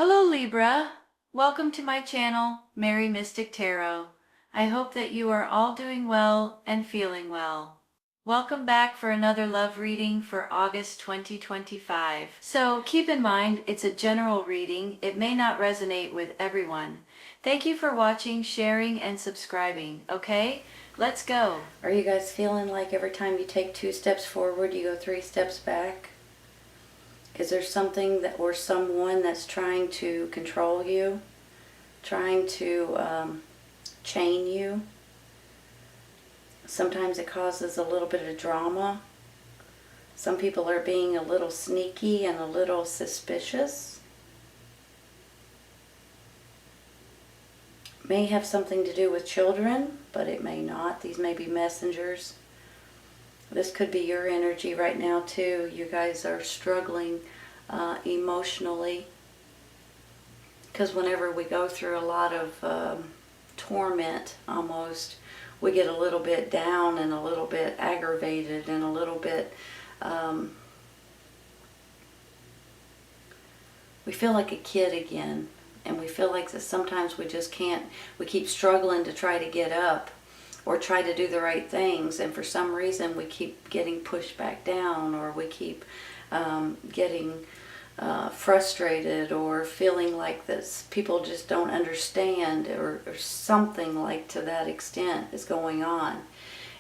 Hello Libra, welcome to my channel, Mary Mystic Tarot. I hope that you are all doing well and feeling well. Welcome back for another love reading for August 2025. So keep in mind, it's a general reading. It may not resonate with everyone. Thank you for watching, sharing, and subscribing. Okay, let's go. Are you guys feeling like every time you take 2 steps forward, you go 3 steps back? Is there something that or someone that's trying to control you, trying to chain you? Sometimes it causes a little bit of drama. Some people are being a little sneaky and a little suspicious. May have something to do with children, but it may not. These may be messengers. This could be your energy right now too. You guys are struggling emotionally, because whenever we go through a lot of torment, almost, we get a little bit down and a little bit aggravated and a little bit, we feel like a kid again, and we feel like that sometimes we just can't, we keep struggling to try to get up or try to do the right things, and for some reason we keep getting pushed back down, or we keep getting frustrated, or feeling like this people just don't understand, or something like to that extent is going on.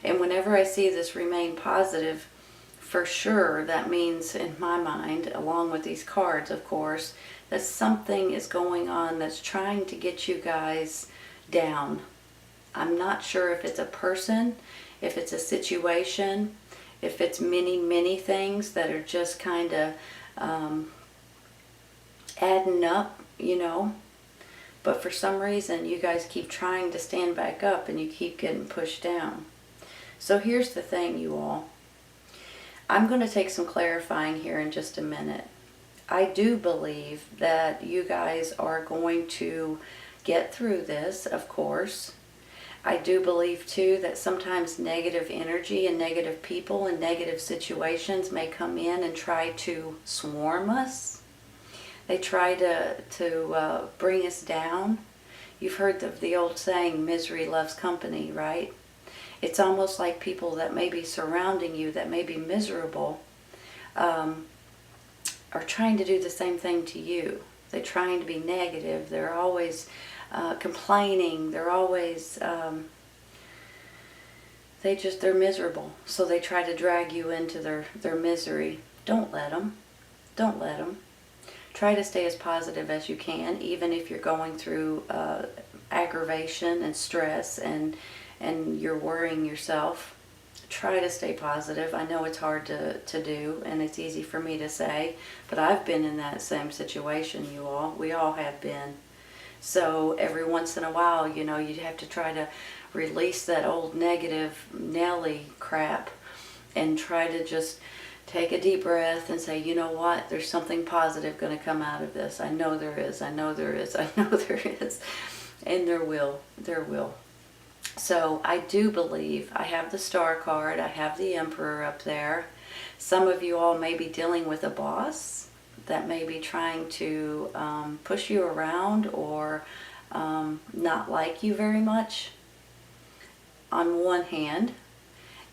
And whenever I see this remain positive, for sure that means, in my mind, along with these cards of course, that something is going on that's trying to get you guys down. I'm not sure if it's a person, if it's a situation, if it's many things that are just kind of adding up, you know. But for some reason, you guys keep trying to stand back up and you keep getting pushed down. So here's the thing, you all. I'm going to take some clarifying here in just a minute. I do believe that you guys are going to get through this, of course. I do believe too that sometimes negative energy and negative people and negative situations may come in and try to swarm us. They try to bring us down. You've heard of the old saying, misery loves company, right? It's almost like people that may be surrounding you, that may be miserable, are trying to do the same thing to you. They're trying to be negative. They're always complaining. They're always, they're miserable. So they try to drag you into their misery. Don't let them. Don't let them. Try to stay as positive as you can, even if you're going through aggravation and stress and you're worrying yourself. Try to stay positive. I know it's hard to do, and it's easy for me to say, but I've been in that same situation, you all. We all have been. So every once in a while, you know, you have to try to release that old negative Nelly crap and try to just take a deep breath and say, you know what, there's something positive going to come out of this. I know there is. I know there is. I know there is. And there will. There will. So I do believe, I have the Star card, I have the Emperor up there. Some of you all may be dealing with a boss that may be trying to push you around, or not like you very much, on one hand.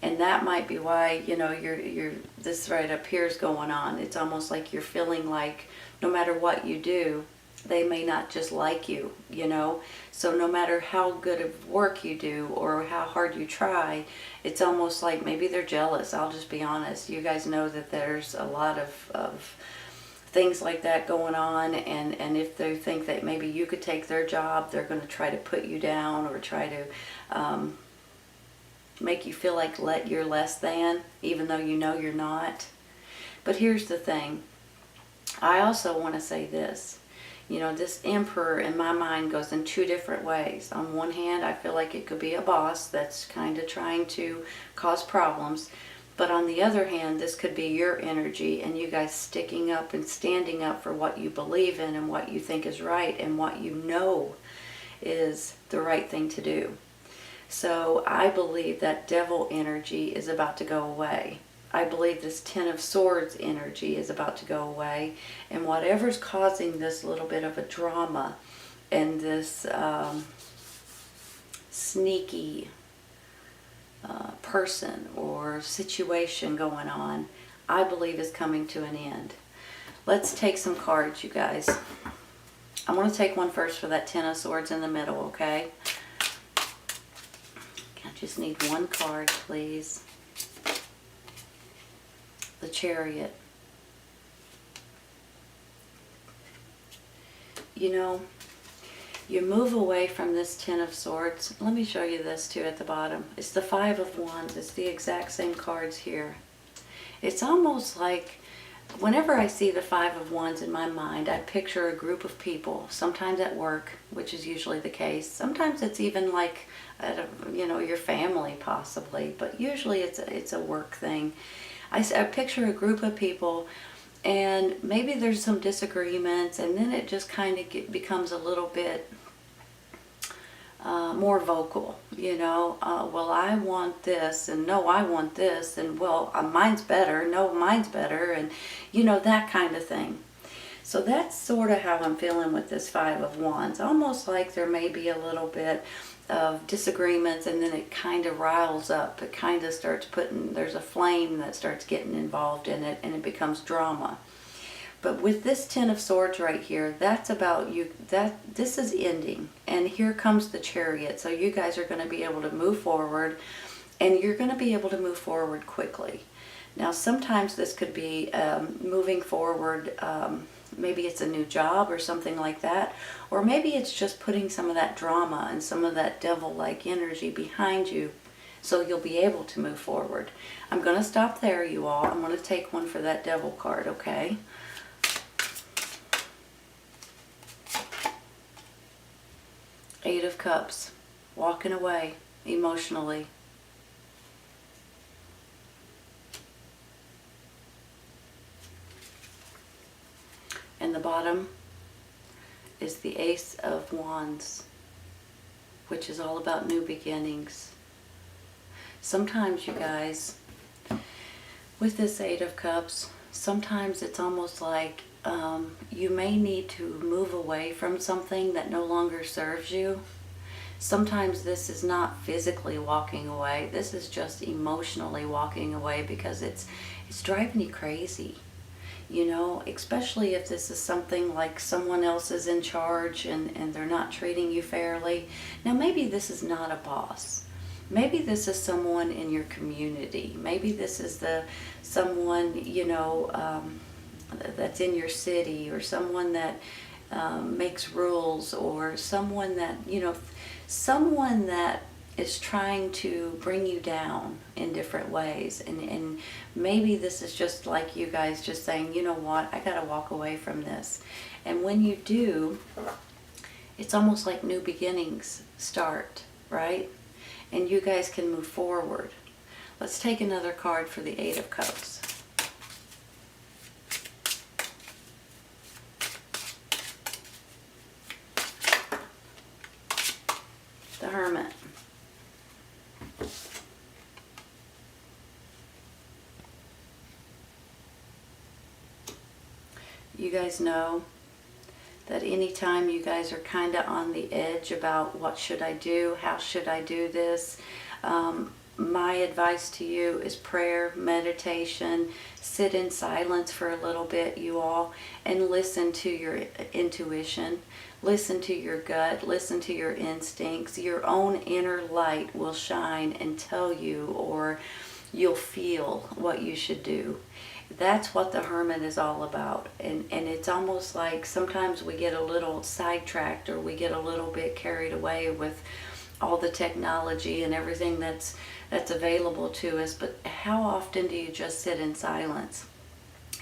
And that might be why, you know, you're this right up here is going on. It's almost like you're feeling like no matter what you do, they may not just like you, you know. So no matter how good of work you do or how hard you try, it's almost like maybe they're jealous. I'll just be honest. You guys know that there's a lot of things like that going on, and if they think that maybe you could take their job, they're going to try to put you down or try to make you feel like you're less than, even though you know you're not. But here's the thing. I also want to say this. You know, this Emperor in my mind goes in 2 different ways. On one hand, I feel like it could be a boss that's kind of trying to cause problems. But on the other hand, this could be your energy and you guys sticking up and standing up for what you believe in and what you think is right and what you know is the right thing to do. So I believe that devil energy is about to go away. I believe this Ten of Swords energy is about to go away. And whatever's causing this little bit of a drama and this sneaky person or situation going on, I believe is coming to an end. Let's take some cards, you guys. I want to take one first for that Ten of Swords in the middle, okay? I just need one card, please. The Chariot. You know, you move away from this Ten of Swords. Let me show you this too at the bottom. It's the Five of Wands. It's the exact same cards here. It's almost like whenever I see the Five of Wands in my mind, I picture a group of people, sometimes at work, which is usually the case. Sometimes it's even like, your family possibly, but usually it's a work thing. I picture a group of people, and maybe there's some disagreements, and then it just kind of becomes a little bit more vocal, well, I want this, and no, I want this, and well, mine's better, no, mine's better, and that kind of thing. So that's sort of how I'm feeling with this Five of Wands. Almost like there may be a little bit of disagreements, and then it kind of riles up. It kind of starts there's a flame that starts getting involved in it, and it becomes drama. But with this Ten of Swords right here, that's about you. This is ending, and here comes the Chariot. So you guys are going to be able to move forward, and you're going to be able to move forward quickly. Now, sometimes this could be moving forward. Maybe it's a new job or something like that, or maybe it's just putting some of that drama and some of that devil-like energy behind you, so you'll be able to move forward. I'm going to stop there, you all. I'm going to take one for that Devil card, okay? Eight of Cups, walking away emotionally. And the bottom is the Ace of Wands, which is all about new beginnings. Sometimes, you guys, with this Eight of Cups, sometimes it's almost like you may need to move away from something that no longer serves you. Sometimes this is not physically walking away. This is just emotionally walking away because it's driving you crazy. Especially if this is something like someone else is in charge and they're not treating you fairly. Now, maybe this is not a boss. Maybe this is someone in your community. Maybe this is someone, that's in your city, or someone that makes rules, or someone that, someone that is trying to bring you down in different ways. And maybe this is just like you guys just saying, you know what, I gotta walk away from this. And when you do, it's almost like new beginnings start, right? And you guys can move forward. Let's take another card for the Eight of Cups. The Hermit. You guys know that anytime you guys are kind of on the edge about what should I do, how should I do this, my advice to you is prayer, meditation, sit in silence for a little bit, you all, and listen to your intuition, listen to your gut, listen to your instincts. Your own inner light will shine and tell you, or you'll feel what you should do. That's what the Hermit is all about. And it's almost like sometimes we get a little sidetracked, or we get a little bit carried away with all the technology and everything that's available to us. But how often do you just sit in silence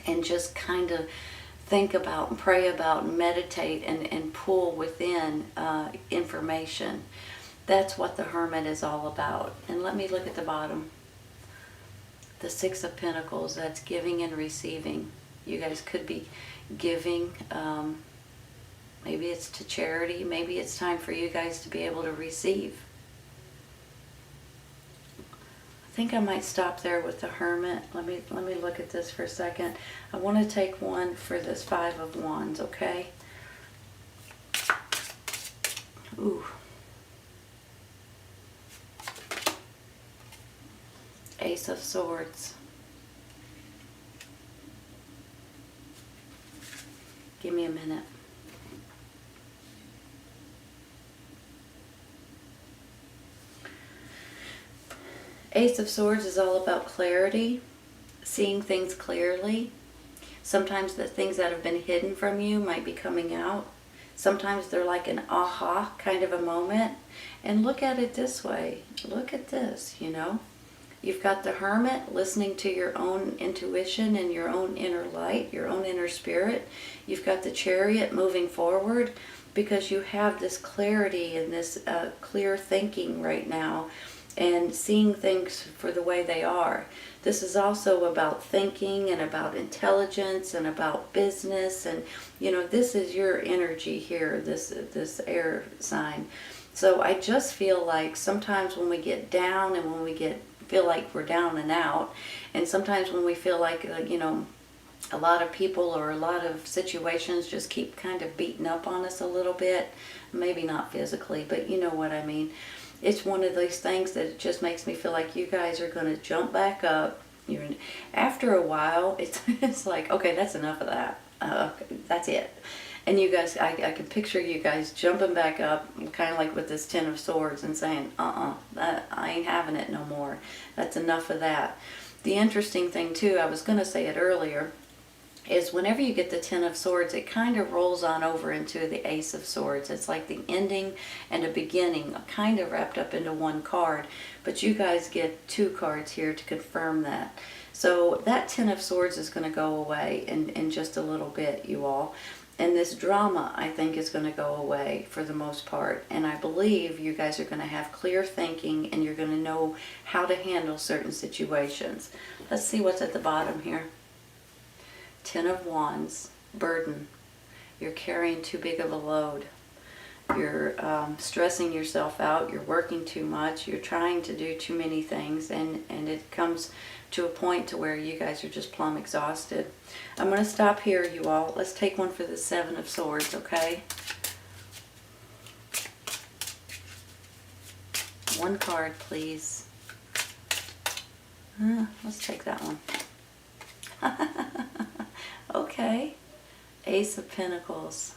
and just kind of think about and pray about and meditate and pull within information? That's what the Hermit is all about. And let me look at the bottom. The Six of Pentacles, that's giving and receiving. You guys could be giving. Maybe it's to charity. Maybe it's time for you guys to be able to receive. think I might stop there with the Hermit. Let me look at this for a second. I want to take one for this Five of Wands, okay? Ooh. Ace of Swords. Give me a minute. Ace of Swords is all about clarity, seeing things clearly. Sometimes the things that have been hidden from you might be coming out. Sometimes they're like an aha kind of a moment. And look at it this way. Look at this, you know. You've got the Hermit listening to your own intuition and your own inner light, your own inner spirit. You've got the Chariot moving forward because you have this clarity and this clear thinking right now and seeing things for the way they are. This is also about thinking and about intelligence and about business, and you know, this is your energy here, this air sign. So I just feel like sometimes when we get down and when we feel like we're down and out, and sometimes when we feel like you know, a lot of people or a lot of situations just keep kind of beating up on us a little bit, maybe not physically, but you know what I mean. It's one of these things that just makes me feel like you guys are going to jump back up. After a while, it's like, okay, that's enough of that. Okay, that's it. And you guys, I can picture you guys jumping back up, kind of like with this Ten of Swords, and saying, that I ain't having it no more. That's enough of that. The interesting thing too, I was going to say it earlier, is whenever you get the Ten of Swords, it kind of rolls on over into the Ace of Swords. It's like the ending and a beginning, kind of wrapped up into one card. But you guys get two cards here to confirm that. So that Ten of Swords is going to go away in just a little bit, you all. And this drama, I think, is going to go away for the most part. And I believe you guys are going to have clear thinking and you're going to know how to handle certain situations. Let's see what's at the bottom here. Ten of Wands, burden. You're carrying too big of a load. You're stressing yourself out. You're working too much. You're trying to do too many things, and it comes to a point to where you guys are just plumb exhausted. I'm going to stop here, you all. Let's take one for the Seven of Swords, okay? One card, please. Let's take that one. Okay, Ace of Pentacles.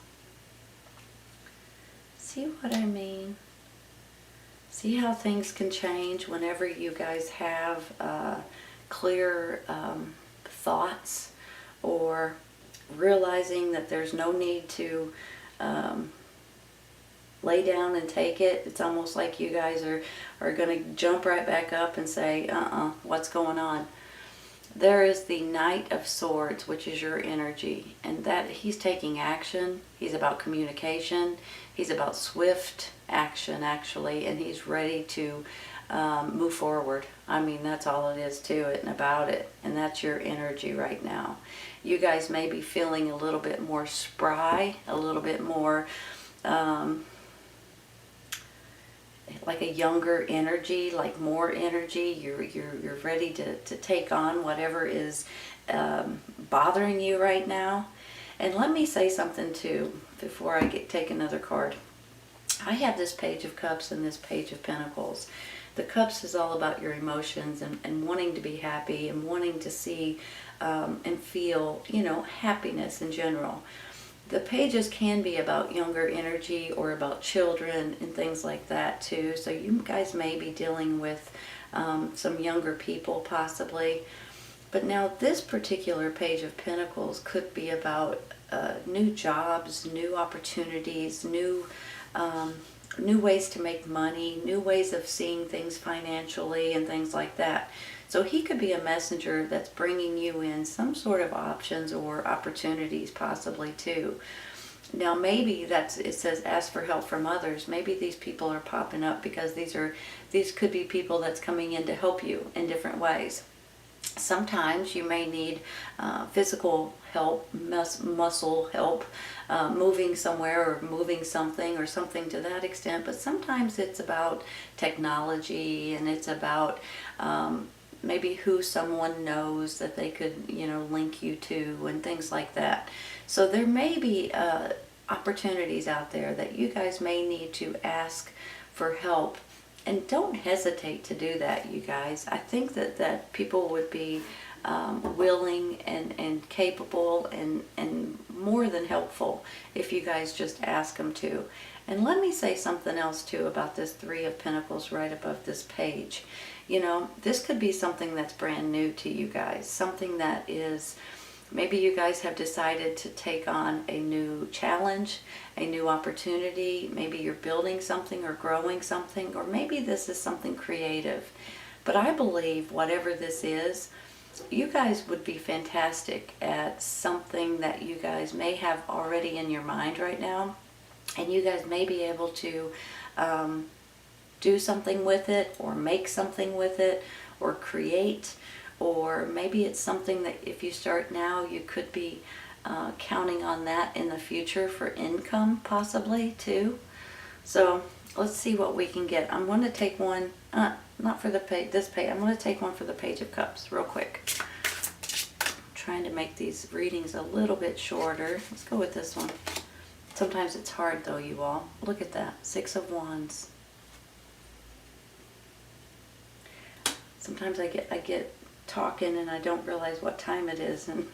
See what I mean? See how things can change whenever you guys have clear thoughts, or realizing that there's no need to lay down and take it. It's almost like you guys are going to jump right back up and say, what's going on? There is the Knight of Swords, which is your energy, and that he's taking action. He's about communication. He's about swift action, actually, and he's ready to move forward. I mean, that's all it is to it and about it, and that's your energy right now. You guys may be feeling a little bit more spry, a little bit more like a younger energy, like more energy. You're ready to take on whatever is bothering you right now. And let me say something too before I take another card. I have this Page of Cups and this Page of Pentacles. The Cups is all about your emotions and wanting to be happy and wanting to see and feel, you know, happiness in general. The pages can be about younger energy or about children and things like that too. So you guys may be dealing with some younger people possibly. But now this particular Page of Pentacles could be about new jobs, new opportunities, new ways to make money, new ways of seeing things financially and things like that. So he could be a messenger that's bringing you in some sort of options or opportunities possibly too. Now maybe it says ask for help from others. Maybe these people are popping up because these could be people that's coming in to help you in different ways. Sometimes you may need physical help, muscle help, moving somewhere or moving something or something to that extent. But sometimes it's about technology, and it's about maybe who someone knows that they could, link you to, and things like that. So there may be opportunities out there that you guys may need to ask for help. And don't hesitate to do that, you guys. I think that people would be willing and capable and more than helpful if you guys just ask them to. And let me say something else too about this Three of Pentacles right above this page. This could be something that's brand new to you guys. Something that is, maybe you guys have decided to take on a new challenge, a new opportunity. Maybe you're building something or growing something, or maybe this is something creative. But I believe whatever this is, you guys would be fantastic at something that you guys may have already in your mind right now. And you guys may be able to do something with it, or make something with it, or create. Or maybe it's something that if you start now, you could be counting on that in the future for income, possibly, too. So let's see what we can get. I'm going to take one, not for the page, this page. I'm going to take one for the Page of Cups real quick. I'm trying to make these readings a little bit shorter. Let's go with this one. Sometimes it's hard, though, you all. Look at that. Six of Wands. Sometimes I get talking and I don't realize what time it is. And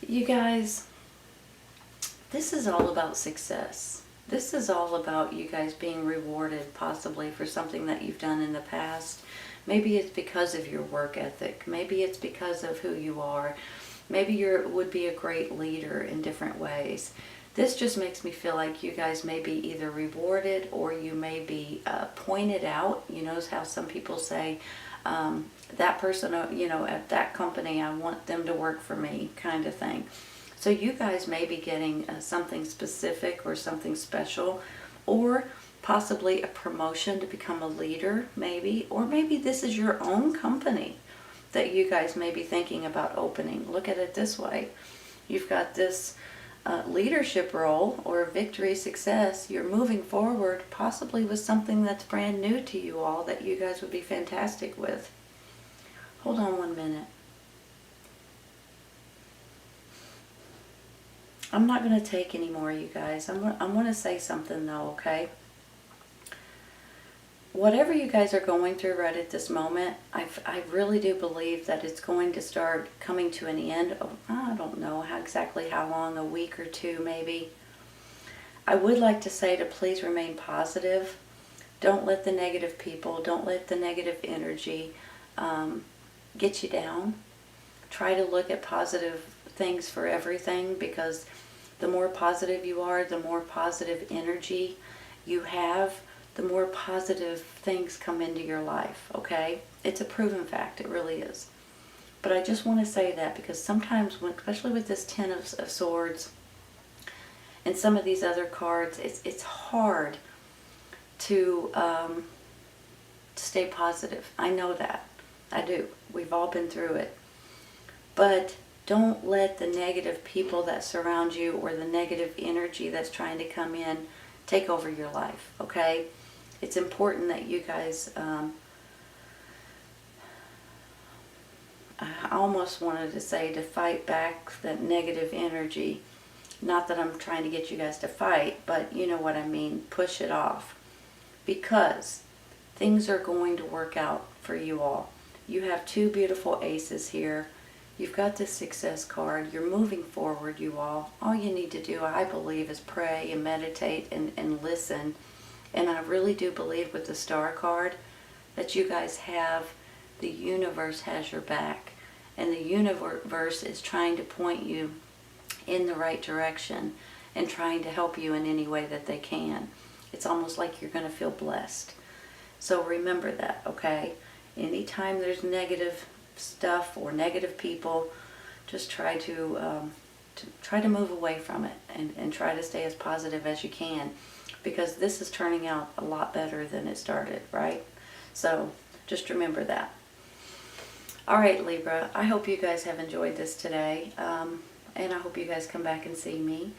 you guys, this is all about success. This is all about you guys being rewarded possibly for something that you've done in the past. Maybe it's because of your work ethic. Maybe it's because of who you are. Maybe you would be a great leader in different ways. This just makes me feel like you guys may be either rewarded or you may be pointed out. You know how some people say, that person, at that company, I want them to work for me, kind of thing. So you guys may be getting something specific or something special, or possibly a promotion to become a leader, maybe. Or maybe this is your own company that you guys may be thinking about opening. Look at it this way. You've got this leadership role or victory, success. You're moving forward possibly with something that's brand new to you all that you guys would be fantastic with. Hold on 1 minute. I'm not going to take any more, you guys. I'm going to say something though, okay? Whatever you guys are going through right at this moment, I really do believe that it's going to start coming to an end. I don't know exactly how long, a week or two maybe. I would like to say to please remain positive. Don't let the negative people, don't let the negative energy get you down. Try to look at positive things for everything, because the more positive you are, the more positive energy you have, the more positive things come into your life, okay? It's a proven fact, it really is. But I just want to say that because sometimes, especially with this Ten of Swords and some of these other cards, it's hard to stay positive. I know that. I do. We've all been through it. But don't let the negative people that surround you or the negative energy that's trying to come in take over your life, okay? It's important that you guys, I almost wanted to say to fight back that negative energy. Not that I'm trying to get you guys to fight, but you know what I mean. Push it off. Because things are going to work out for you all. You have two beautiful aces here. You've got this success card. You're moving forward, you all. All you need to do, I believe, is pray and meditate and listen. And I really do believe with the Star card that you guys have, the universe has your back. And the universe is trying to point you in the right direction and trying to help you in any way that they can. It's almost like you're going to feel blessed. So remember that, okay? Anytime there's negative stuff or negative people, just try to move away from it and try to stay as positive as you can, because this is turning out a lot better than it started, right? So just remember that. All right, Libra, I hope you guys have enjoyed this today. And I hope you guys come back and see me.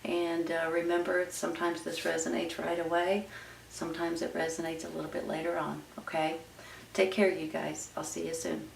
And remember, sometimes this resonates right away. Sometimes it resonates a little bit later on, okay? Take care, you guys. I'll see you soon.